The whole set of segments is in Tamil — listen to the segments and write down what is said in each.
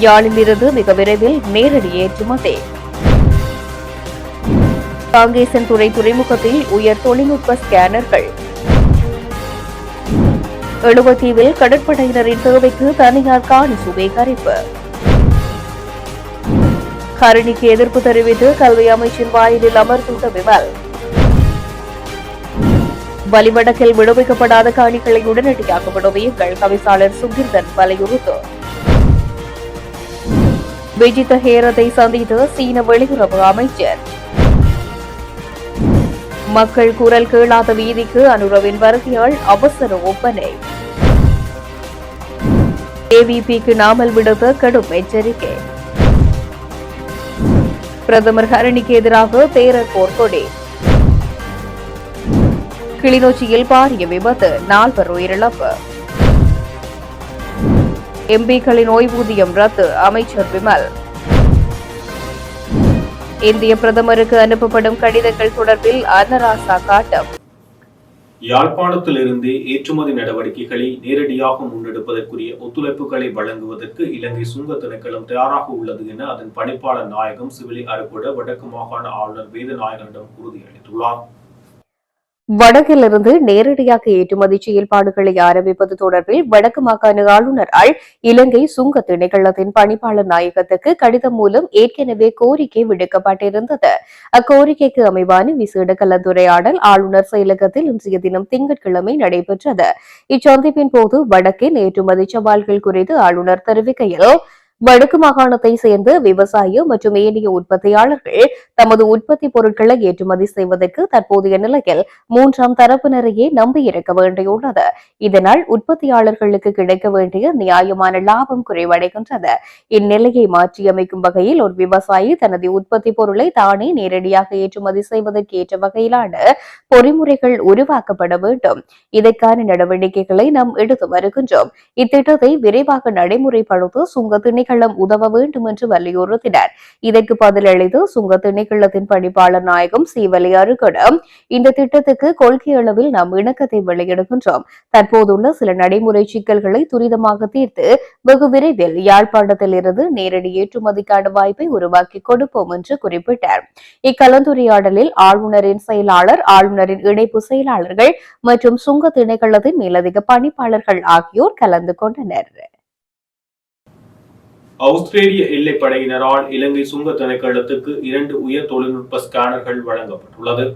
யாழில் இருந்து மிக விரைவில் நேரடி ஏற்றுமதி. காங்கேசன்துறை துறைமுகத்தில் உயர் தொழில்நுட்ப ஸ்கேனர்கள். எழுவத்தீவில் கடற்படையினரின் தேவைக்கு தனியார் காணி சுவீகரிப்பு. கரணிக்கு எதிர்ப்பு தெரிவித்து கல்வி அமைச்சின் வாயிலில் அமர்ந்துள்ள விமல். வலிவடக்கில் விடுவிக்கப்படாத காணிகளை உடனடியாக விடுவியுங்கள், தவிசாளர் சுகிர்தன் வலியுறுத்து. விஜித ஹேரத்தை சந்தித்து சீன வெளியுறவு அமைச்சர். மக்கள் குரல் கேளாத வீதிக்கு அனுரவின் வருகையால் அவசர ஒப்பனை. ஏவிபிக்கு நாமல் விடுத்த கடும் எச்சரிக்கை. பிரதமர் ஹரணிக்கு எதிராக தேரர் போர்க்கொடி. கிளிநொச்சியில் பாரிய விபத்து, 4 உயிரிழப்பு. எம்பிக்களின் ஓய்வூதியம் ரத்து, அமைச்சர் விமல். இந்திய பிரதமருக்கு அனுப்பப்படும் கடிதங்கள் தொடர்பில் அன்னராசா காட்டம். யாழ்ப்பாணத்திலிருந்து ஏற்றுமதி நடவடிக்கைகளை நேரடியாக முன்னெடுப்பதற்குரிய ஒத்துழைப்புகளை வழங்குவதற்கு இலங்கை சுங்க திணைக்களம் தயாராக உள்ளது என அதன் பணிப்பாளர் நாயகம் சிவிலி அருப்புட வடக்கு மாகாண ஆளுநர் வேதநாயகனிடம் உறுதியளித்துள்ளார். வடக்கிலிருந்து நேரடியாக ஏற்றுமதி செயல்பாடுகளை ஆரம்பிப்பது தொடர்பில் வடக்கு மாகாண ஆளுநரால் இலங்கை சுங்க திணைக்களத்தின் பணிப்பாளர் நாயகத்துக்கு கடிதம் மூலம் ஏற்கனவே கோரிக்கை விடுக்கப்பட்டிருந்தது. அக்கோரிக்கைக்கு அமைவான விசேட கலந்துரையாடல் ஆளுநர் செயலகத்தில் இன்றைய தினம் திங்கட்கிழமை நடைபெற்றது. இச்சந்திப்பின் போது வடக்கின் ஏற்றுமதி சவால்கள் குறித்து ஆளுநர் தெரிவிக்கையில், வடக்கு மாகாணத்தை சேர்ந்த விவசாய மற்றும் ஏனைய உற்பத்தியாளர்கள் தமது உற்பத்தி பொருட்களை ஏற்றுமதி செய்வதற்கு தற்போதைய நிலையில் 3ஆம் தரப்பினரையே நம்பியிருக்க வேண்டியுள்ளது. இதனால் உற்பத்தியாளர்களுக்கு கிடைக்க வேண்டிய நியாயமான லாபம் குறைவடைகின்றது. இந்நிலையை மாற்றியமைக்கும் வகையில் ஒரு விவசாயி தனது உற்பத்தி பொருளை தானே நேரடியாக ஏற்றுமதி செய்வதற்கு ஏற்ற வகையிலான பொறிமுறைகள் உருவாக்கப்பட வேண்டும். இதற்கான நடவடிக்கைகளை நாம் எடுத்து வருகின்றோம். இத்திட்டத்தை விரைவாக நடைமுறைப்படுத்த சுங்க திணைக்களம் உதவ வேண்டும் என்று வலியுறுத்தினார். இதற்கு பதிலளித்து சுங்க திணைக்களத்தின் பணிப்பாளர் நாயகம் சிவலி அருகடம், இந்த திட்டத்துக்கு கொள்கை அளவில் நாம் இணக்கத்தை வெளியிடுகின்றோம். தற்போதுள்ள சில நடைமுறை சிக்கல்களை துரிதமாக தீர்த்து வெகு விரைவில் யாழ்ப்பாணத்தில் இருந்து நேரடி ஏற்றுமதிக்கான வாய்ப்பை உருவாக்கி கொடுப்போம் என்று குறிப்பிட்டார். இக்கலந்துரையாடலில் ஆளுநரின் செயலாளர், ஆளுநரின் இணைப்பு செயலாளர்கள் மற்றும் சுங்க திணைக்களத்தின் மேலதிக பணிப்பாளர்கள் ஆகியோர் கலந்து கொண்டனர். ஆஸ்திரேலிய எல்லைப்படையினரால் இலங்கை சுங்க திணைக்களத்துக்கு 2 உயர் தொழில்நுட்ப ஸ்கேனர்கள் வழங்கப்பட்டுள்ளது.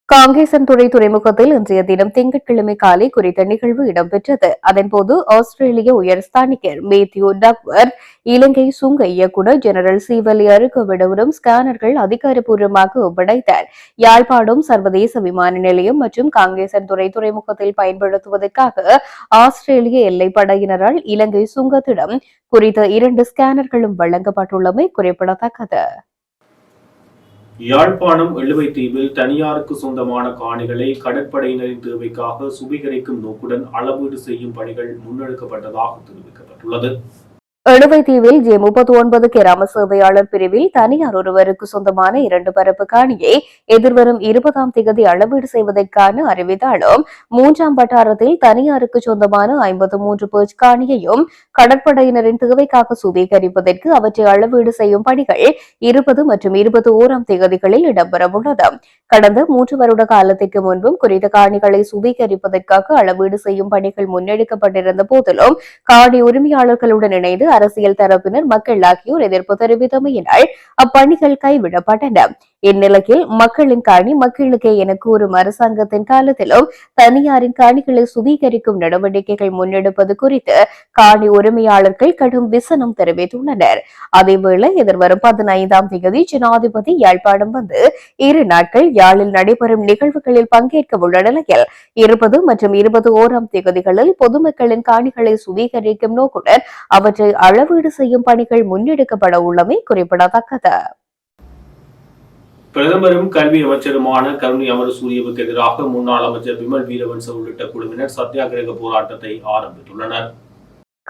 காங்கேசன்துறை துறைமுகத்தில் இன்றைய தினம் திங்கட்கிழமை காலை குறித்த நிகழ்வு இடம்பெற்றது. அதன்போது ஆஸ்திரேலிய உயர்ஸ்தானிகர் மேத்யூ டக்வர்த் இலங்கை சுங்க இயக்குநர் ஜெனரல் சிவலி அருகவிடவரும் ஸ்கேனர்கள் அதிகாரப்பூர்வமாக ஒப்படைத்தார். யாழ்ப்பாணம் சர்வதேச விமான நிலையம் மற்றும் காங்கேசன்துறை துறைமுகத்தில் பயன்படுத்துவதற்காக ஆஸ்திரேலிய எல்லைப்படையினரால் இலங்கை சுங்கத்திடம் குறித்த 2 ஸ்கேனர்களும் வழங்கப்பட்டுள்ளமை குறிப்பிடத்தக்கது. யாழ்ப்பாணம் எழுவைத்தீவில் தனியாருக்கு சொந்தமான காணிகளை கடற்படையினரின் தேவைக்காக சுவீகரிக்கும் நோக்குடன் அளவீடு செய்யும் பணிகள் முன்னெடுக்கப்பட்டதாக தெரிவிக்கப்பட்டுள்ளது. எழுவைத்தீவில் J39 கிராம சேவையாளர் பிரிவில் தனியார் ஒருவருக்கு சொந்தமான 2 பரப்பு காணியை எதிர்வரும் 20ஆம் தேதி அளவீடு செய்வதற்கான அறிவித்தாலும் 3ஆம் வட்டாரத்தில் தனியாருக்கு சொந்தமான 53 பேர்ச் காணியையும் கடற்படையினரின் தேவைக்காக சுவீகரிப்பதற்கு அவற்றை அளவீடு செய்யும் பணிகள் 20 மற்றும் 21ஆம் தேதிகளில் இடம்பெறவுள்ளது. கடந்த 3 வருட காலத்திற்கு முன்பும் குறித்த காணிகளை சுவீகரிப்பதற்காக அளவீடு செய்யும் பணிகள் முன்னெடுக்கப்பட்டிருந்த போதிலும் காணி உரிமையாளர்களுடன் இணைந்து அரசியல் தரப்பினர், மக்கள் ஆகியோர் எதிர்ப்பு தெரிவித்தமையினால் அப்பணிகள் கைவிடப்பட்டன. இந்நிலையில் மக்களின் காணி மக்களுக்கே என கூறும் அரசாங்கத்தின் காலத்திலும் தனியாரின் காணிகளை சுவீகரிக்கும் நடவடிக்கைகள் முன்னெடுப்பது குறித்து காணி உரிமையாளர்கள் கடும் விசனம் தெரிவித்துள்ளனர். அதேவேளை எதிர்வரும் 15ஆம் தேதி ஜனாதிபதி யாழ்ப்பாணம் வந்து 2 நாட்கள் யாழில் நடைபெறும் நிகழ்வுகளில் பங்கேற்க உள்ள நிலையில் 20 மற்றும் 21ஆம் தேதிகளில் பொதுமக்களின் காணிகளை சுவீகரிக்கும் நோக்குடன் அவற்றை அளவீடு செய்யும் பணிகள் முன்னெடுக்கப்பட உள்ளமை குறிப்பிடத்தக்கது. பிரதமரும் கல்வி அமைச்சருமான கருணை அமரசூரியவுக்கு எதிராக முன்னாள் அமைச்சர் விமல் வீரவன்ச உள்ளிட்ட குழுவினர் சத்தியாகிரக போராட்டத்தை ஆரம்பித்துள்ளனர்.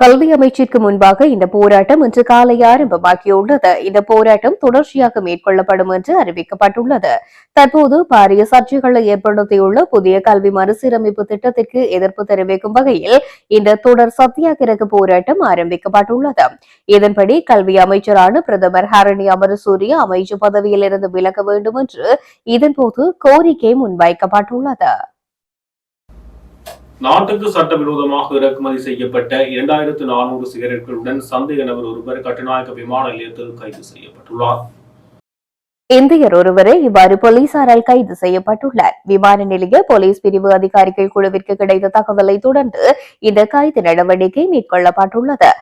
கல்வி அமைச்சிற்கு முன்பாக இந்த போராட்டம் இன்று காலை ஆரம்பமாகியுள்ளது. இந்த போராட்டம் தொடர்ச்சியாக மேற்கொள்ளப்படும் என்று அறிவிக்கப்பட்டுள்ளது. தற்போது பாரிய சர்ச்சைகளை ஏற்படுத்தியுள்ள புதிய கல்வி மறுசீரமைப்பு திட்டத்திற்கு எதிர்ப்பு தெரிவிக்கும் வகையில் இந்த தொடர் சத்தியாகிரக போராட்டம் ஆரம்பிக்கப்பட்டுள்ளது. இதன்படி கல்வி அமைச்சரான பிரதமர் ஹரணி அமரசூரிய அமைச்சு பதவியிலிருந்து விலக வேண்டும் என்று இதன்போது கோரிக்கை முன்வைக்கப்பட்டுள்ளது. நாட்டுக்கு சட்டவிரோதமாக இறக்குமதி செய்யப்பட்ட 2400 சிகரெட்டுகளுடன் சந்தேக நபர் ஒருவர் கட்டுநாயக்க விமான நிலையத்தில் கைது செய்யப்பட்டுள்ளார். இந்தியர் ஒருவரை இவ்வாறு போலீசாரால் கைது செய்யப்பட்டுள்ளார். விமான நிலைய போலீஸ் பிரிவு அதிகாரிகள் குழுவிற்கு கிடைத்த தகவலை தொடர்ந்து இந்த கைது நடவடிக்கை மேற்கொள்ளப்பட்டுள்ளது.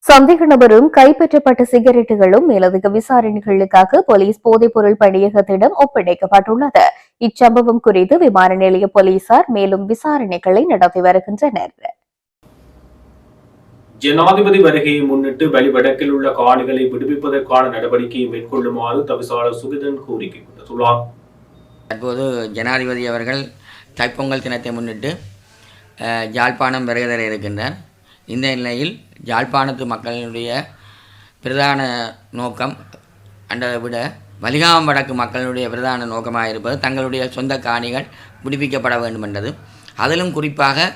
சந்தேக நபரும் கைப்பற்றப்பட்ட சிகரெட்டுகளும் மேலதிக விசாரணைகளுக்காக போலீஸ் போதைப்பொருள் பணியகத்திடம் ஒப்படைக்கப்பட்டுள்ளது. இச்சம்பவம் குறித்து விமான நிலைய போலீசார் மேலும் விசாரணைகளை நடத்தி வருகின்றனர். ஜனாதிபதி வருகையை முன்னிட்டு வடக்கில் உள்ள காணிகளை விடுவிப்பதற்கான நடவடிக்கையை மேற்கொள்ளுமாறு தவிசாளர் சுகிதன் கோரிக்கை விடுத்துள்ளார். தற்போது ஜனாதிபதி அவர்கள் தைப்பொங்கல் தினத்தை முன்னிட்டு யாழ்ப்பாணம் வருகை இருக்கின்றார். இந்த நிலையில் யாழ்ப்பாணத்து மக்களுடைய பிரதான நோக்கம் அதை விட வலிகாமம் வடக்கு மக்களுடைய பிரதான நோக்கமாக இருப்பது தங்களுடைய சொந்த காணிகள் விடுவிக்கப்பட வேண்டும் என்றது. அதிலும் குறிப்பாக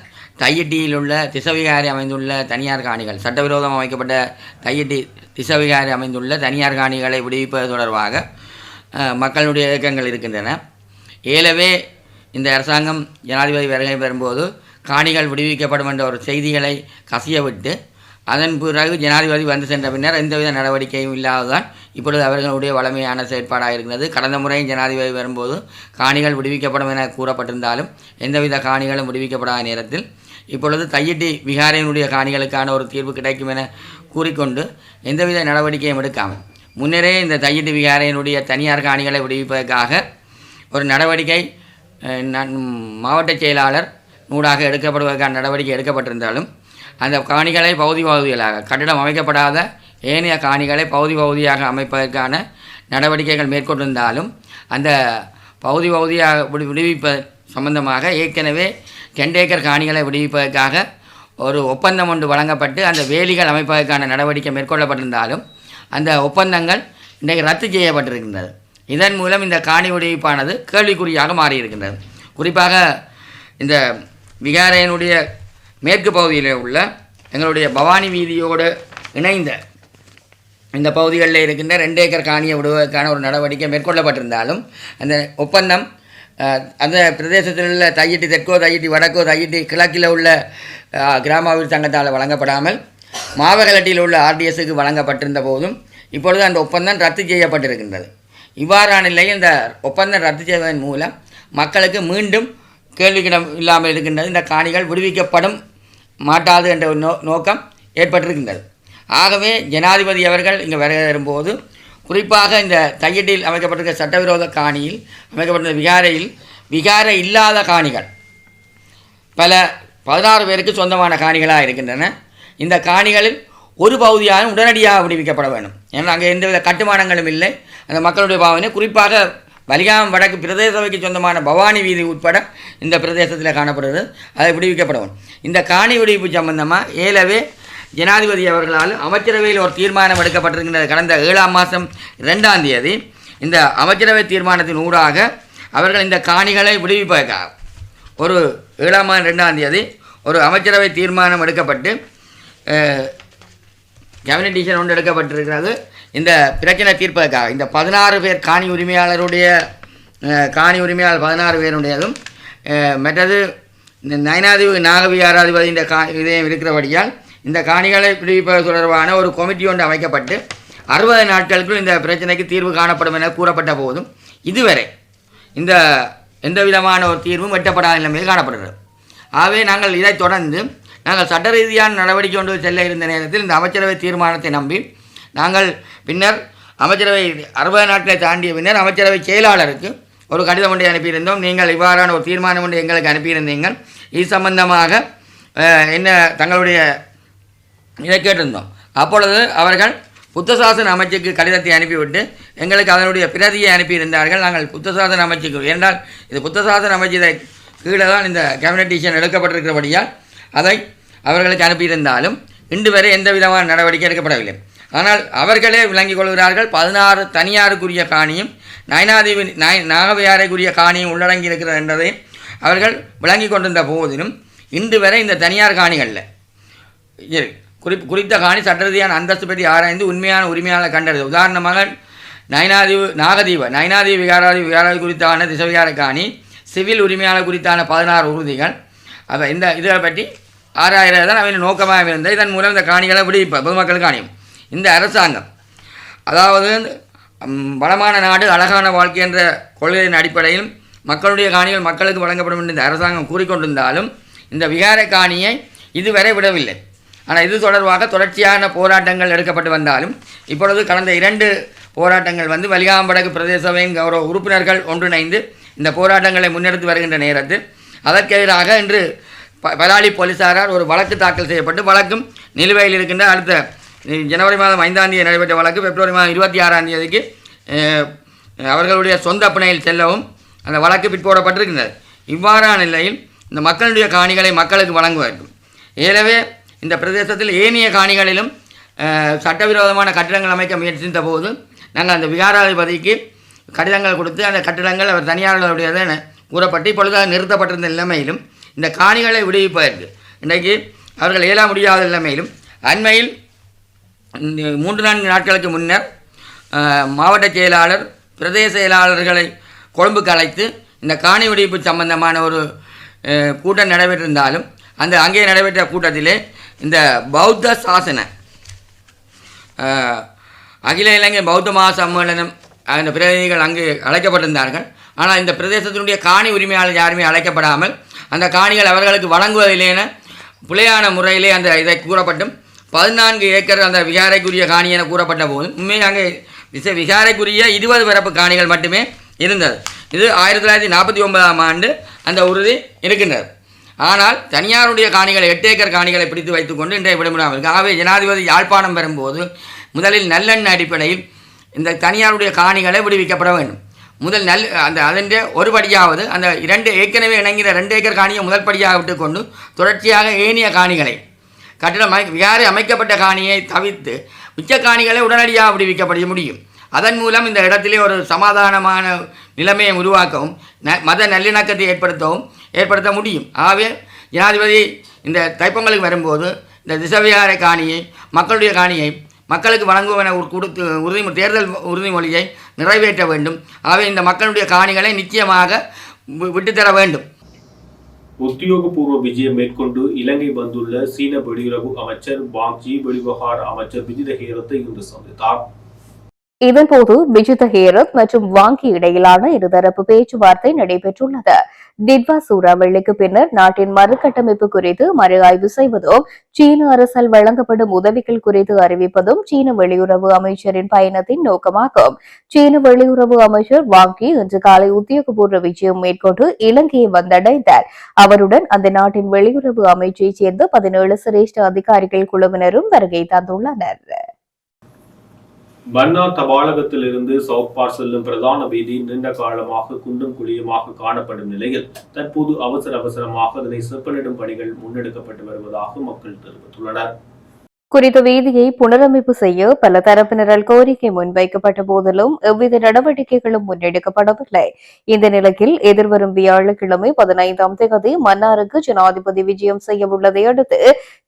தையிட்டியில் உள்ள திசவிகாரி அமைந்துள்ள தனியார் காணிகள், சட்டவிரோதம் அமைக்கப்பட்ட தையிட்டி திசவிகாரி அமைந்துள்ள தனியார் காணிகளை விடுவிப்பது தொடர்பாக மக்களுடைய இயக்கங்கள் இருக்கின்றன. ஏலவே இந்த அரசாங்கம் ஜனாதிபதி வருகை பெறும்போது காணிகள் விடுவிக்கப்படும் என்ற ஒரு செய்திகளை கசியவிட்டு அதன் பிறகு ஜனாதிபதி வந்து சென்ற பின்னர் எந்தவித நடவடிக்கையும் இல்லாததான் இப்பொழுது அவர்களுடைய வளமையான செயற்பாடாக இருக்கிறது. கடந்த முறையும் ஜனாதிபதி வரும்போது காணிகள் விடுவிக்கப்படும் என கூறப்பட்டிருந்தாலும் எந்தவித காணிகளும் விடுவிக்கப்படாத நேரத்தில் இப்பொழுது தையிட்டி விகாரையினுடைய காணிகளுக்கான ஒரு தீர்வு கிடைக்கும் என கூறிக்கொண்டு எந்தவித நடவடிக்கையும் எடுக்காமல் முன்னரே இந்த தையிட்டி விகாரையினுடைய தனியார் காணிகளை விடுவிப்பதற்காக ஒரு நடவடிக்கை மாவட்ட செயலாளர் நூடாக எடுக்கப்படுவதற்கான நடவடிக்கை எடுக்கப்பட்டிருந்தாலும் அந்த காணிகளை பகுதியாக கட்டிடம் அமைக்கப்படாத ஏனைய காணிகளை பகுதியாக அமைப்பதற்கான நடவடிக்கைகள் மேற்கொண்டிருந்தாலும் அந்த பகுதியாக விடுவிப்ப சம்பந்தமாக ஏற்கனவே 2 ஏக்கர் காணிகளை விடுவிப்பதற்காக ஒரு ஒப்பந்தம் ஒன்று வழங்கப்பட்டு அந்த வேலிகள் அமைப்பதற்கான நடவடிக்கை மேற்கொள்ளப்பட்டிருந்தாலும் அந்த ஒப்பந்தங்கள் இன்றைக்கு ரத்து செய்யப்பட்டிருக்கின்றது. இதன் மூலம் இந்த காணி விடுவிப்பானது கேள்விக்குறியாக மாறியிருக்கின்றது. குறிப்பாக இந்த விகாரையினுடைய மேற்கு பகுதியில் உள்ள எங்களுடைய பவானி வீதியோடு இணைந்த இந்த பகுதிகளில் இருக்கின்ற 2 ஏக்கர் காணியை விடுவதற்கான ஒரு நடவடிக்கை மேற்கொள்ளப்பட்டிருந்தாலும் அந்த ஒப்பந்தம் அந்த பிரதேசத்தில் உள்ள தையிட்டி தெற்கோ தையிட்டி வடக்கோ தையிட்டி கிழக்கில் உள்ள கிராம அபிவிருத்தி சங்கத்தால் வழங்கப்படாமல் மாவகலட்டியில் உள்ள ஆர்டிஎஸ்க்கு வழங்கப்பட்டிருந்த போதும் இப்பொழுது அந்த ஒப்பந்தம் ரத்து செய்யப்பட்டிருக்கின்றது. இவ்வாறான நிலையில் இந்த ஒப்பந்தம் ரத்து செய்வதன் மூலம் மக்களுக்கு மீண்டும் கேள்விக்கிடம் இல்லாமல் இருக்கின்றது. இந்த காணிகள் விடுவிக்கப்படும் மாட்டாது என்ற நோக்கம் ஏற்பட்டிருக்கின்றது. ஆகவே ஜனாதிபதி அவர்கள் இங்கே வரும்போது குறிப்பாக இந்த தையிட்டில் அமைக்கப்பட்டிருக்க சட்டவிரோத காணியில் அமைக்கப்பட்ட விகாரை இல்லாத காணிகள் பல 16 பேருக்கு சொந்தமான காணிகளாக இருக்கின்றன. இந்த காணிகளில் ஒரு பகுதியாக உடனடியாக விடுவிக்கப்பட வேண்டும். ஏன்னா அங்கே எந்தவித கட்டுமானங்களும் இல்லை. அந்த மக்களுடைய பாவனை குறிப்பாக வலிகாமம் வடக்கு பிரதேச சபைக்கு சொந்தமான பவானி வீதி உட்பட இந்த பிரதேசத்தில் காணப்படுகிறது. அதை விடுவிக்கப்படும். இந்த காணி விடுவிப்பு சம்பந்தமாக ஏலவே ஜனாதிபதி அவர்களால் அமைச்சரவையில் ஒரு தீர்மானம் எடுக்கப்பட்டிருக்கின்றது. கடந்த 7ஆம் மாதம் 2ஆம் தேதி இந்த அமைச்சரவை தீர்மானத்தின் ஊடாக அவர்கள் இந்த காணிகளை விடுவிப்பதற்காக ஒரு 7ஆம் மாதம் 2ஆம் தேதி ஒரு அமைச்சரவை தீர்மானம் எடுக்கப்பட்டு கேபினட் டிசிஷன் ஒன்று எடுக்கப்பட்டிருக்கிறது. இந்த பிரச்சனை தீர்ப்பதற்காக இந்த 16 பேர் காணி உரிமையாளர் 16 பேருடையதும் மற்றது இந்த நயனாதிபதி நாகவிகாராதிபதி இந்த இதயம் இருக்கிறபடியால் இந்த காணிகளை விடுவிப்பது தொடர்பான ஒரு கமிட்டி ஒன்று அமைக்கப்பட்டு 60 நாட்களுக்குள் இந்த பிரச்சனைக்கு தீர்வு காணப்படும் என கூறப்பட்ட போதும் இதுவரை இந்த எந்த விதமான ஒரு தீர்வும் எட்டப்படாத நிலைமையில் காணப்படுகிறது. ஆகவே நாங்கள் இதைத் தொடர்ந்து நாங்கள் சட்ட ரீதியான நடவடிக்கை கொண்டு செல்ல இருந்த நேரத்தில் இந்த அமைச்சரவை தீர்மானத்தை நம்பி நாங்கள் பின்னர் அமைச்சரவை 60 நாட்களை தாண்டிய பின்னர் அமைச்சரவை செயலாளருக்கு ஒரு கடிதம் ஒன்றை அனுப்பியிருந்தோம். நீங்கள் இவ்வாறான ஒரு தீர்மானம் ஒன்று எங்களுக்கு அனுப்பியிருந்தீங்கள், இது சம்பந்தமாக என்ன தங்களுடைய இதை கேட்டிருந்தோம். அப்பொழுது அவர்கள் புத்தசாசன அமைச்சுக்கு கடிதத்தை அனுப்பிவிட்டு எங்களுக்கு அதனுடைய பிரதியை அனுப்பியிருந்தார்கள். நாங்கள் புத்தசாசன அமைச்சுக்கு என்றால் இது புத்தசாசன அமைச்சதை கீழே தான் இந்த கேபினட் டிசிஷன் எடுக்கப்பட்டிருக்கிறபடியால் அதை அவர்களுக்கு அனுப்பியிருந்தாலும் இன்று வரை எந்த விதமான நடவடிக்கை எடுக்கப்படவில்லை. ஆனால் அவர்களே விளங்கிக் கொள்கிறார்கள் 16 தனியாருக்குரிய காணியும் நயனாதீவு நாகவியாரைக்குரிய காணியும் உள்ளடங்கி இருக்கிறது என்பதை அவர்கள் விளங்கி கொண்டிருந்த போதிலும் இன்று வரை இந்த தனியார் காணிகளில் குறித்த காணி சட்டரீதியான அந்தஸ்து பற்றி ஆராய்ந்து உண்மையான உரிமையாளர் கண்டது. உதாரணமாக நயனாதீவு விகாராதி குறித்தான திசவிகார காணி, சிவில் உரிமையாளர் குறித்தான 16 உறுதிகள், இந்த இதை பற்றி ஆராயிரம் தான் அவன் நோக்கமாக இருந்தது. இதன் மூலம் இந்த காணிகளை விடுவிப்ப பொதுமக்களுக்கு காணியும். இந்த அரசாங்கம் அதாவது வளமான நாடு அழகான வாழ்க்கை என்ற கொள்கையின் அடிப்படையில் மக்களுடைய காணிகள் மக்களுக்கு வழங்கப்படும் என்று இந்த அரசாங்கம் கூறிக்கொண்டிருந்தாலும் இந்த விகார காணியை இதுவரை விடவில்லை. ஆனால் இது தொடர்பாக தொடர்ச்சியான போராட்டங்கள் எடுக்கப்பட்டு வந்தாலும் இப்பொழுது கடந்த 2 போராட்டங்கள் வந்து வலிகாம்படகு பிரதேச சபையின் கௌரவ உறுப்பினர்கள் ஒன்றிணைந்து இந்த போராட்டங்களை முன்னெடுத்து வருகின்ற நேரத்தில் அதற்கு எதிராக இன்று பலாலி போலீசாரால் ஒரு வழக்கு தாக்கல் செய்யப்பட்டு வழக்கும் நிலுவையில் இருக்கின்ற அடுத்த ஜனவரி மாதம் 5ஆம் தேதி நடைபெற்ற வழக்கு பிப்ரவரி மாதம் 26ஆம் தேதிக்கு அவர்களுடைய சொந்த பிணையில் செல்லவும் அந்த வழக்கு பிற்போடப்பட்டிருக்கின்றது. இவ்வாறான நிலையில் இந்த மக்களுடைய காணிகளை மக்களுக்கு வழங்குவதற்கு ஏலவே இந்த பிரதேசத்தில் ஏனைய காணிகளிலும் சட்டவிரோதமான கட்டிடங்கள் அமைக்க முயற்சித்த போது நாங்கள் அந்த விகாராதிபதிக்கு கடிதங்கள் கொடுத்து அந்த கட்டிடங்கள் அவர் தனியார்களுடையது என கூறப்பட்டு இப்பொழுது அது நிறுத்தப்பட்டிருந்த நிலைமையிலும் இந்த காணிகளை விடுவிப்பதற்கு இன்றைக்கு அவர்கள் இயல முடியாத நிலைமையிலும் அண்மையில் 3-4 நாட்களுக்கு முன்னர் மாவட்ட செயலாளர் பிரதேச செயலாளர்களை கொழும்புக்கு அழைத்து இந்த காணி விடுவிப்பு சம்பந்தமான ஒரு கூட்டம் நடைபெற்றிருந்தாலும் அங்கே நடைபெற்ற கூட்டத்திலே இந்த பௌத்த சாசன அகில இலங்கை பௌத்த மகா சம்மேளனம் அந்த பிரதிநிதிகள் அங்கு அழைக்கப்பட்டிருந்தார்கள். ஆனால் இந்த பிரதேசத்தினுடைய காணி உரிமையாளர் யாருமே அழைக்கப்படாமல் அந்த காணிகள் அவர்களுக்கு வழங்குவதில்லைன பிழையான முறையிலே அந்த இதை கூறப்பட்டும் 14 ஏக்கர் அந்த விகாரைக்குரிய காணி என கூறப்பட்ட போதும் உண்மையாக அங்கே விகாரைக்குரிய 20 பரப்பு காணிகள் மட்டுமே இருந்தது. இது 1949ஆம் ஆண்டு அந்த உறுதி இருக்கின்றது. ஆனால் தனியாருடைய காணிகளை 8 ஏக்கர் காணிகளை பிடித்து வைத்துக்கொண்டு இன்றைய விடமுடியாமல் இருக்குது. ஆகவே ஜனாதிபதி யாழ்ப்பாணம் வரும்போது முதலில் நல்லெண்ண அடிப்படையில் இந்த தனியாருடைய காணிகளை விடுவிக்கப்பட வேண்டும். முதல் அதன் ஒரு படியாவது அந்த 2 ஏற்கனவே இணங்கிற 2 ஏக்கர் காணியை முதல் படியாக விட்டுக்கொண்டு தொடர்ச்சியாக ஏனைய காணிகளை கட்டிடம் விகாரை அமைக்கப்பட்ட காணியை தவிர்த்து மிச்ச காணிகளை உடனடியாக விடுவிக்கப்பட முடியும். அதன் மூலம் இந்த இடத்திலே ஒரு சமாதானமான நிலைமையை உருவாக்கவும் மத நல்லிணக்கத்தை ஏற்படுத்த முடியும். ஆகவே ஜனாதிபதி இந்த தைப்பொங்கலுக்கு வரும்போது இந்த திசவிகார காணியை மக்களுடைய காணியை மக்களுக்கு வழங்குவன கொடுத்து தேர்தல் உறுதிமொழியை நிறைவேற்ற வேண்டும். ஆகவே இந்த மக்களுடைய காணிகளை நிச்சயமாக விட்டுத்தர வேண்டும். உத்தியோகபூர்வ விஜயம் மேற்கொண்டு இலங்கை வந்துள்ள சீன வெளியுறவு அமைச்சர் வாங் யி வெளிவிவகார அமைச்சர் விஜித ஹேரத்தை இன்று சந்தித்தார். இதன்போது விஜித ஹேரத் மற்றும் வாங்கி இடையிலான இருதரப்பு பேச்சுவார்த்தை நடைபெற்றுள்ளது. டிட்வா சூறாவளிக்கு பின்னர் நாட்டின் மறுகட்டமைப்பு குறித்து மறு ஆய்வு செய்வதும் சீன அரசால் வழங்கப்படும் உதவிகள் குறித்து அறிவிப்பதும் சீன வெளியுறவு அமைச்சரின் பயணத்தின் நோக்கமாகும். சீன வெளியுறவு அமைச்சர் வாங்கி இன்று காலை உத்தியோகபூர்வ விஜயம் மேற்கொண்டு இலங்கையை வந்தடைந்தார். அவருடன் அந்த நாட்டின் வெளியுறவு அமைச்சைச் சேர்ந்த 17 சிரேஷ்ட அதிகாரிகள் குழுவினரும் வருகை தந்துள்ளனர். மன்னா தபாலகத்திலிருந்து சவுத் பார்க் செல்லும் பிரதான வீதி நீண்ட காலமாக குண்டும் குழியுமாக காணப்படும் நிலையில் தற்போது அவசரமாக அதனை செப்பனிடும் பணிகள் முன்னெடுக்கப்பட்டு வருவதாக மக்கள் தெரிவித்துள்ளனர். குறித்த வீதியை புனரமைப்பு செய்ய பல தரப்பினரால் கோரிக்கை முன்வைக்கப்பட்ட போதிலும் எவ்வித நடவடிக்கைகளும் முன்னெடுக்கப்படவில்லை. இந்த நிலையில் எதிர்வரும் வியாழக்கிழமை 15ஆம் தேதி மன்னாருக்கு ஜனாதிபதி விஜயம் செய்ய உள்ளதை அடுத்து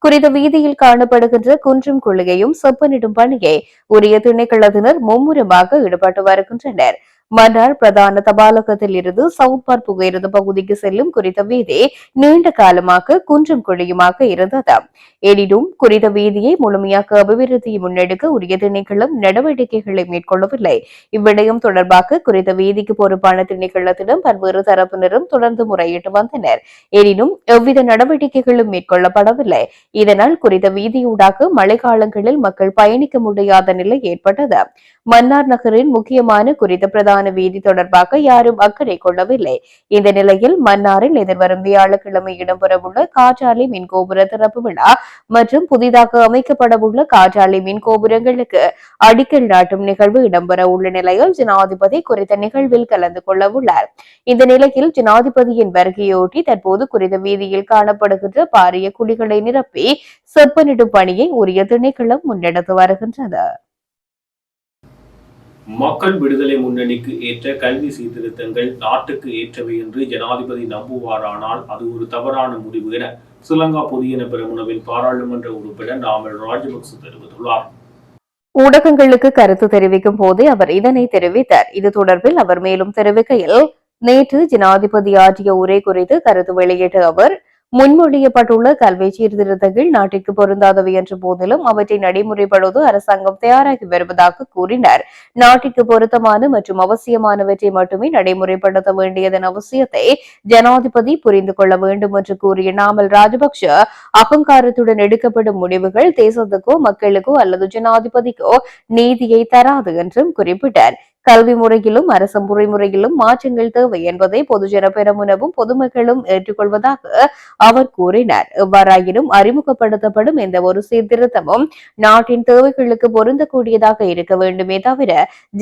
குறித்த வீதியில் காணப்படுகின்ற குன்றும் குழியையும் செப்பனிடும் பணியை உரிய திணைக்களத்தினர் மும்முரமாக ஈடுபட்டு வருகின்றனர். மன்னார் பிரதான தபாலகத்தில் இருந்து சவுத் பார்க் புகையிரத பகுதிக்கு செல்லும் குறித்த வீதி நீண்ட காலமாக குன்றும் குழியுமாக இருந்தது. எனினும் குறித்த வீதியை முழுமையாக அபிவிருத்தியை முன்னெடுக்க உரிய திணைக்களம் நடவடிக்கைகளை மேற்கொள்ளவில்லை. இவ்விடயம் தொடர்பாக குறித்த வீதிக்கு பொறுப்பான திணைக்களத்திடம் பல்வேறு தரப்பினரும் தொடர்ந்து முறையிட்டு வந்தனர். எனினும் எவ்வித நடவடிக்கைகளும் மேற்கொள்ளப்படவில்லை. இதனால் குறித்த வீதியூடாக மழைக்காலங்களில் மக்கள் பயணிக்க முடியாத நிலை ஏற்பட்டது. மன்னார் நகரின் முக்கியமான குறித்த பிரதான பிரதான வீதி தொடர்பாக யாரும் அக்கறை கொள்ளவில்லை. இந்த நிலையில் மன்னாரில் எதிர்வரும் வியாழக்கிழமை இடம்பெறவுள்ள காற்றாலை மின் கோபுர திறப்பு விழா மற்றும் புதிதாக அமைக்கப்படவுள்ள காற்றாலை மின் கோபுரங்களுக்கு அடிக்கல் நாட்டும் நிகழ்வு இடம்பெற உள்ள நிலையில் ஜனாதிபதி குறித்த நிகழ்வில் கலந்து கொள்ள உள்ளார். இந்த நிலையில் ஜனாதிபதியின் வருகையொட்டி தற்போது குறித்த வீதியில் காணப்படுகின்ற பாரிய குழிகளை நிரப்பி செப்பனிடும் பணியை உரிய திணைக்களம் முன்னெடுத்து வருகின்றது. மக்கள் விடுதலை முன்னணிக்கு ஏற்ற கல்வி சீர்திருத்தங்கள் நாட்டுக்கு ஏற்றவை என்று ஜனாதிபதி நம்புவாரானால் அது ஒரு தவறான முடிவு என ஸ்ரீலங்கா பொதுஜன பெரமுனவின் பாராளுமன்ற உறுப்பினர் நாமல் ராஜபக்ச தெரிவித்துள்ளார். ஊடகங்களுக்கு கருத்து தெரிவிக்கும் போதே அவர் இதனை தெரிவித்தார். இது தொடர்பில் அவர் மேலும் தெரிவிக்கையில், நேற்று ஜனாதிபதி ஆற்றிய உரை குறித்து கருத்து வெளியிட்ட அவர், முன்மொழியப்பட்டுள்ள கல்வி சீர்திருத்தங்கள் நாட்டிற்கு பொருந்தாதவை என்ற போதிலும் அவற்றை நடைமுறைப்படுத்த அரசாங்கம் தயாராகி வருவதாக கூறினார். நாட்டிற்கு பொருத்தமான மற்றும் அவசியமானவற்றை மட்டுமே நடைமுறைப்படுத்த வேண்டியதன் அவசியத்தை ஜனாதிபதி புரிந்து கொள்ள வேண்டும் என்று கூறிய நாமல் ராஜபக்ஷ, அகங்காரத்துடன் எடுக்கப்படும் முடிவுகள் தேசத்துக்கோ மக்களுக்கோ அல்லது ஜனாதிபதிக்கோ நீதியை தராது என்றும் குறிப்பிட்டார். கல்வி முறையிலும் அரசு முறைமுறையிலும் மாற்றங்கள் தேவை என்பதை பொதுஜன பெரமுனவும் பொதுமக்களும் ஏற்றுக்கொள்வதாக அவர் கூறினார். எவ்வாறாயினும் அறிமுகப்படுத்தப்படும் எந்த ஒரு சீர்திருத்தமும் நாட்டின் தேவைகளுக்கு பொருந்தக்கூடியதாக இருக்க வேண்டுமே தவிர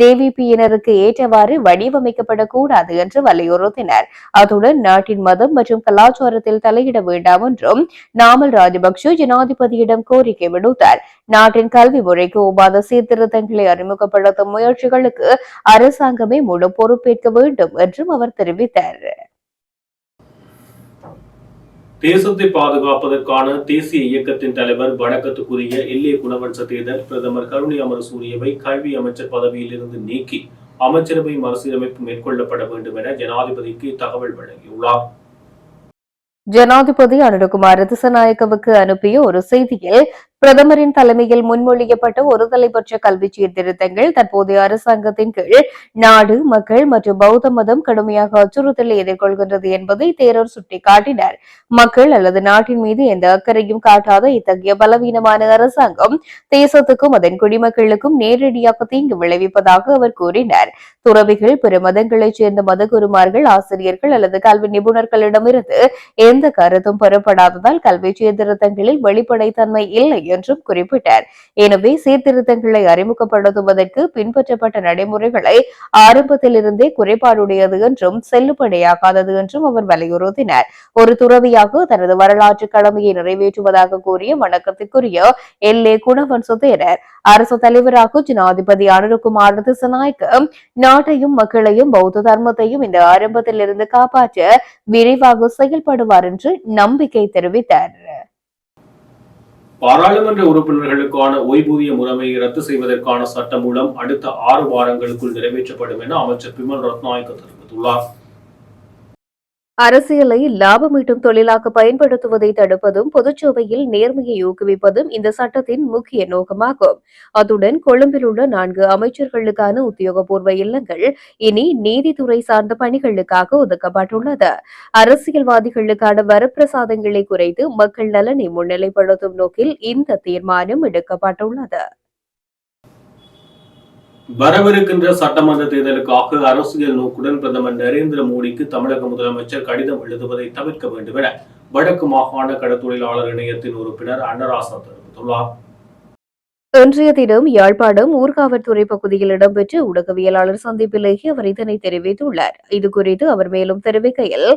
ஜேவிபியினருக்கு ஏற்றவாறு வடிவமைக்கப்படக்கூடாது என்று வலியுறுத்தினார். அத்துடன் நாட்டின் மதம் மற்றும் கலாச்சாரத்தில் தலையிட வேண்டாம் என்றும் நாமல் ராஜபக்ஷ ஜனாதிபதியிடம் கோரிக்கை விடுத்தார். நாட்டின் கல்வி முறைக்கு ஒவ்வாத சீர்திருத்தங்களை அறிமுகப்படுத்தும் முயற்சிகளுக்கு அரசாங்கமே முழு பொறுப்பேற்க வேண்டும் என்றும் அவர் தெரிவித்தார். தேசத்தை பாதுகாப்பதற்கான தேசிய இயக்கத்தின் தலைவர் வணக்கத்துக்குரிய எல்ஏ குணவன்ச தேரர் பிரதமர் கருணை அமரசூரியவை கல்வி அமைச்சர் பதவியில் இருந்து நீக்கி அமைச்சரவை மறுசீரமைப்பு மேற்கொள்ளப்பட வேண்டும் என ஜனாதிபதிக்கு தகவல் வழங்கியுள்ளார். ஜனாதிபதி அனுரகுமார திசாநாயக்கவுக்கு அனுப்பிய ஒரு செய்தியில், பிரதமரின் தலைமையில் முன்மொழியப்பட்ட ஒருதலைப்பட்ச கல்வி சீர்திருத்தங்கள் தற்போதைய அரசாங்கத்தின் கீழ் நாடு, மக்கள் மற்றும் பௌத்த மதம் கடுமையாக அச்சுறுத்தலை எதிர்கொள்கின்றது என்பதை தேரர் சுட்டிக்காட்டினார். மக்கள் அல்லது நாட்டின் மீது எந்த அக்கறையும் காட்டாத இத்தகைய பலவீனமான அரசாங்கம் தேசத்துக்கும் அதன் குடிமக்களுக்கும் நேரடியாக தீங்கு விளைவிப்பதாக அவர் கூறினார். துறவிகள், பிற மதங்களைச் சேர்ந்த மதகுருமார்கள், ஆசிரியர்கள் அல்லது கல்வி நிபுணர்களிடமிருந்து எந்த கருத்தும் பெறப்படாததால் கல்வி சீர்திருத்தங்களில் வெளிப்படைத்தன்மை இல்லை என்றும் குறிப்பிட்டார். எனவே சீர்திருத்தங்களை அறிமுகப்படுத்துவதற்கு பின்பற்றப்பட்ட நடைமுறைகளை ஆரம்பத்திலிருந்தே குறைபாடுடையது என்றும் செல்லுபடியாகாதது என்றும் அவர் வலியுறுத்தினார். ஒரு துறவியாக தனது வரலாற்று கடமையை நிறைவேற்றுவதாக கூறிய வணக்கத்திற்குரிய எல்ஏ குணவன்ச தேரர் அரசு தலைவராக ஜனாதிபதி அனுரகுமார திசாநாயக்க நாட்டையும் மக்களையும் பௌத்த தர்மத்தையும் இந்த ஆரம்பத்திலிருந்து காப்பாற்ற விரைவாக செயல்படுவார் என்று நம்பிக்கை தெரிவித்தார். பாராளுமன்ற உறுப்பினர்களுக்கான ஓய்வூதிய முறைமையை ரத்து செய்வதற்கான சட்டம் மூலம் அடுத்த 6 வாரங்களுக்குள் நிறைவேற்றப்படும் என அமைச்சர் பிமல் ரத்நாயக்க தெரிவித்துள்ளார். அரசியலை லாபமீட்டும் தொழிலாக பயன்படுத்துவதை தடுப்பதும் பொதுச்சேவையில் நேர்மையை ஊக்குவிப்பதும் இந்த சட்டத்தின் முக்கிய நோக்கமாகும். அத்துடன் கொழும்பில் உள்ள 4 அமைச்சர்களுக்கான உத்தியோகபூர்வ இல்லங்கள் இனி நீதித்துறை சார்ந்த பணிகளுக்காக ஒதுக்கப்பட்டுள்ளது. அரசியல்வாதிகளுக்கான வரப்பிரசாதங்களை குறைத்து மக்கள் நலனை முன்னிலைப்படுத்தும் நோக்கில் இந்த தீர்மானம் எடுக்கப்பட்டுள்ளது. வரவிருக்கின்ற சட்டமன்ற தேர்தலுக்காக அரசியல் நோக்குடன் பிரதமர் நரேந்திர மோடிக்கு தமிழக முதலமைச்சர் கடிதம் எழுதுவதை தவிர்க்க வேண்டும் என வடக்கு மாகாண கடற்தொழிலாளர் இணையத்தின் உறுப்பினர் அன்னராசா தெரிவித்துள்ளார். இன்றைய தினம் யாழ்ப்பாணம் ஊர்காவற்துறை பகுதியில் இடம்பெற்ற ஊடகவியலாளர் சந்திப்பிலேயே அவர் இதனை தெரிவித்துள்ளார். இதுகுறித்து அவர் மேலும் தெரிவிக்கையில்,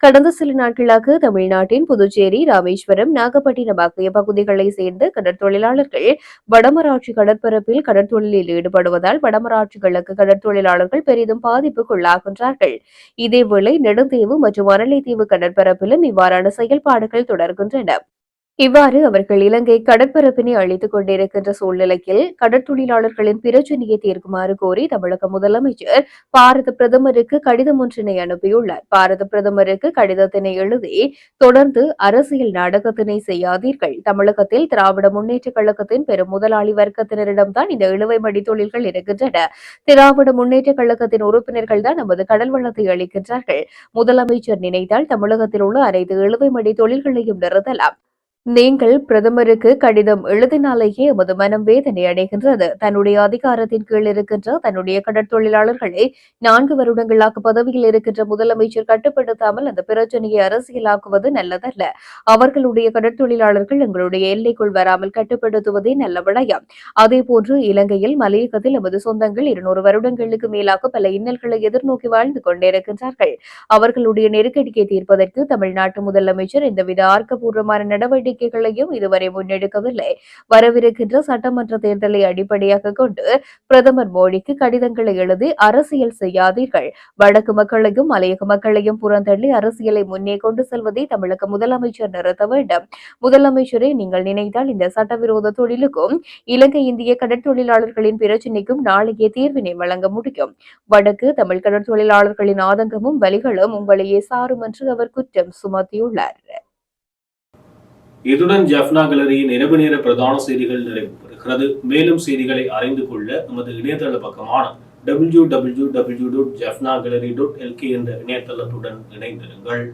கடந்த சில நாட்களாக தமிழ்நாட்டின் புதுச்சேரி, ராமேஸ்வரம், நாகப்பட்டினம் ஆகிய பகுதிகளைச் சேர்ந்த கடற்தொழிலாளர்கள் வடமராட்சி கடற்பரப்பில் கடற்தொழிலில் ஈடுபடுவதால் வடமராட்சிகளுக்கு கடற்தொழிலாளர்கள் பெரிதும் பாதிப்புக்குள்ளாகின்றார்கள். இதேவேளை நெடுந்தீவு மற்றும் அரளித்தீவு கடற்பரப்பிலும் இவ்வாறான செயல்பாடுகள் தொடர்கின்றன. இவ்வாறு அவர்கள் இலங்கை கடற்பரப்பினை அழித்துக் கொண்டிருக்கின்ற சூழ்நிலையில் கடற்தொழிலாளர்களின் பிரச்சினையை தீர்க்குமாறு கோரி தமிழக முதலமைச்சர் பாரத பிரதமருக்கு கடிதம் ஒன்றினை அனுப்பியுள்ளார். பாரத பிரதமருக்கு கடிதத்தினை எழுதி, தொடர்ந்து அரசியல் நாடகத்தினை செய்யாதீர்கள். தமிழகத்தில் திராவிட முன்னேற்றக் கழகத்தின் பெரும் முதலாளி வர்க்கத்தினரிடம்தான் இந்த இழுவைமடி தொழில்கள் இருக்கின்றன. திராவிட முன்னேற்றக் கழகத்தின் உறுப்பினர்கள் தான் நமது கடல் வளத்தை அளிக்கின்றார்கள். முதலமைச்சர் நினைத்தால் தமிழகத்தில் உள்ள அனைத்து இழுவைமடி தொழில்களையும் நிறுத்தலாம். நீங்கள் பிரதமருக்கு கடிதம் எழுதினாலேயே எமது மனம் வேதனை அடைகின்றது. தன்னுடைய அதிகாரத்தின் கீழ் இருக்கின்ற தன்னுடைய கடற்தொழிலாளர்களை 4 வருடங்களாக பதவியில் இருக்கின்ற முதலமைச்சர் கட்டுப்படுத்தாமல் அந்த பிரச்சனையை அரசியலாக்குவது நல்லதல்ல. அவர்களுடைய கடற்தொழிலாளர்கள் எங்களுடைய எல்லைக்குள் வராமல் கட்டுப்படுத்துவதே நல்ல விடயம். அதேபோன்று இலங்கையில் மலையகத்தில் எமது சொந்தங்கள் 200 வருடங்களுக்கு மேலாக பல இன்னல்களை எதிர்நோக்கி வாழ்ந்து கொண்டிருக்கின்றார்கள். அவர்களுடைய நெருக்கடியை தீர்ப்பதற்கு தமிழ்நாட்டு முதலமைச்சர் எந்தவித ஆக்கப்பூர்வமான நடவடிக்கைகளையும் இதுவரை முன்னெடுக்கவில்லை. வரவிருக்கின்ற சட்டமன்ற தேர்தலை அடிப்படையாக கொண்டு பிரதமர் மோடிக்கு கடிதங்களை எழுதி அரசியல் செய்யாதீர்கள். வடக்கு மக்களையும் மலையக மக்களையும் புறந்தள்ளி அரசியலை முன்னே கொண்டு செல்வதை தமிழக முதலமைச்சர் நிறுத்த வேண்டும். முதலமைச்சரை நீங்கள் நினைத்தால் இந்த சட்டவிரோத தொழிலுக்கும் இலங்கை இந்திய கடற்தொழிலாளர்களின் பிரச்சினைக்கும் நாளையே தீர்வினை வழங்க முடியும். வடக்கு தமிழ் கடற்தொழிலாளர்களின் ஆதங்கமும் வலிகளும் உங்களையே சாரும் என்று அவர் குற்றம் சுமத்தியுள்ளார். இதுடன் ஜெஃப்னா கேலரியின் இரவு நேர பிரதான செய்திகள் நிறைவு பெறுகிறது. மேலும் செய்திகளை அறிந்து கொள்ள எமது இணையதள பக்கமான www.jeffnagallery.lk என்ற இணையதளத்துடன் இணைந்திருங்கள்.